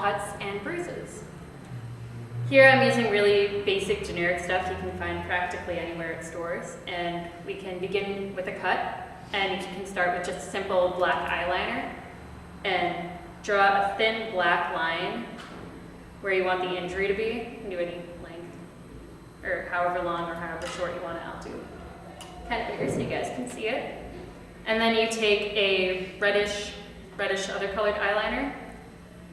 cuts and bruises. Here I'm using really basic generic stuff you can find practically anywhere at stores, and we can begin with a cut, and you can start with just a simple black eyeliner and draw a thin black line where you want the injury to be. You can do any length, or however long or however short you want it. I'll do kind of bigger so you guys can see it. And then you take a reddish other colored eyeliner,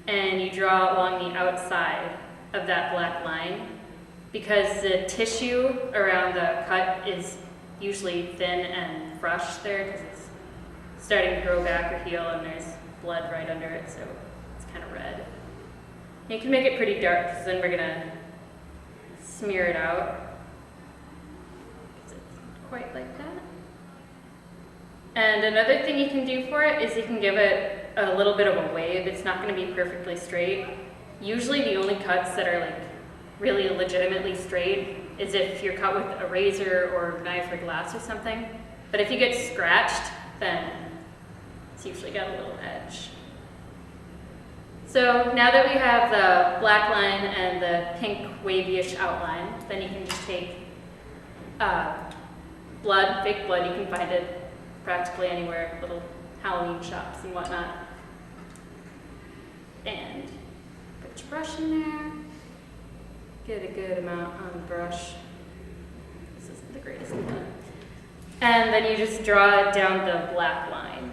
and you draw along the outside of that black line, because the tissue around the cut is usually thin and fresh there because it's starting to grow back or heal, and there's blood right under it, so it's kind of red. You can make it pretty dark because then we're gonna smear it out. It's quite like that. And another thing you can do for it is you can give it a little bit of a wave. It's not going to be perfectly straight. Usually the only cuts that are like really legitimately straight is if you're cut with a razor or knife or glass or something. But if you get scratched, then it's usually got a little edge. So now that we have the black line and the pink wavy-ish outline, then you can just take blood, fake blood. You can find it practically anywhere, little Halloween shops and whatnot. And put your brush in there. Get a good amount on the brush. This isn't the greatest one. And then you just draw down the black line.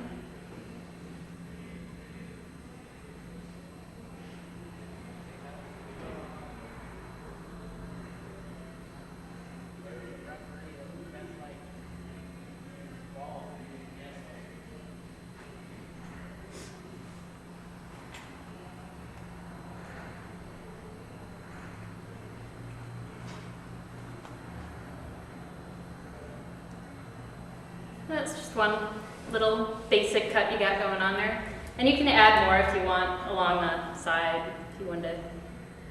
That's just one little basic cut you got going on there. And you can add more if you want along the side. If you wanted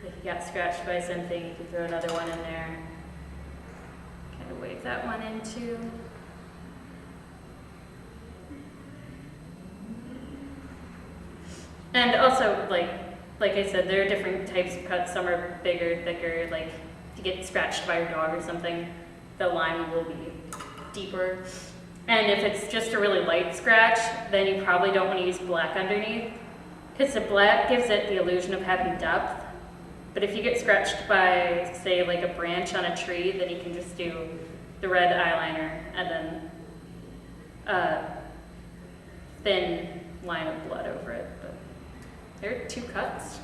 to, if you got scratched by something, you can throw another one in there. Kind of wave that one in too. And also, like I said, there are different types of cuts. Some are bigger, thicker, like if you get scratched by your dog or something, the line will be deeper. And if it's just a really light scratch, then you probably don't want to use black underneath, because the black gives it the illusion of having depth. But if you get scratched by, say, like a branch on a tree, then you can just do the red eyeliner and then a thin line of blood over it. But there are 2 cuts.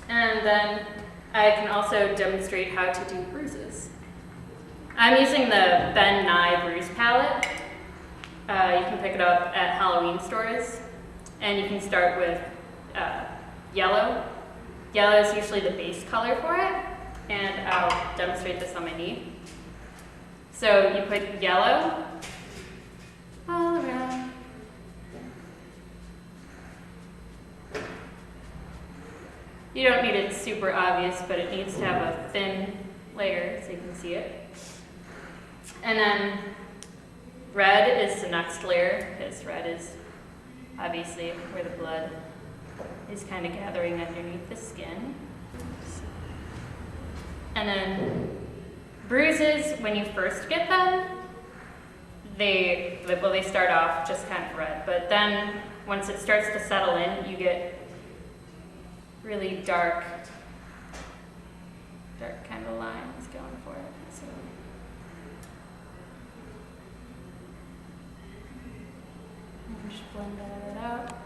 And then I can also demonstrate how to do bruises. I'm using the Ben Nye Bruise palette. You can pick it up at Halloween stores. And you can start with yellow. Yellow is usually the base color for it. And I'll demonstrate this on my knee. So you put yellow all around. You don't need it super obvious, but it needs to have a thin layer so you can see it. And then red is the next layer, because red is obviously where the blood is kind of gathering underneath the skin. And then bruises, when you first get them, they start off just kind of red, but then once it starts to settle in, you get really dark kind of lines going for it. So. Just blend that out.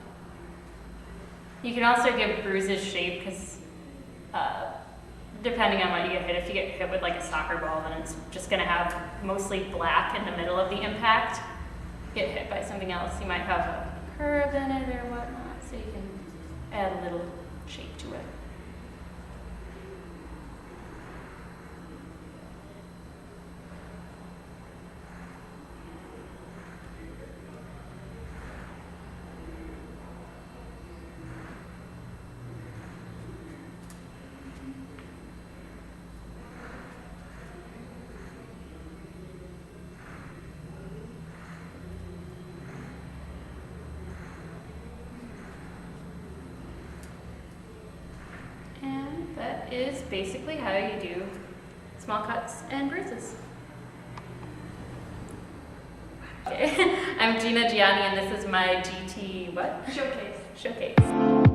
You can also give bruises shape, because depending on what you get hit, if you get hit with like a soccer ball, then it's just going to have mostly black in the middle of the impact. Get hit by something else, you might have a curve in it or whatnot, so you can add a little shape to it. that is basically how you do small cuts and bruises. Okay. I'm Gina Gianni and this is my GT what? Showcase. Showcase.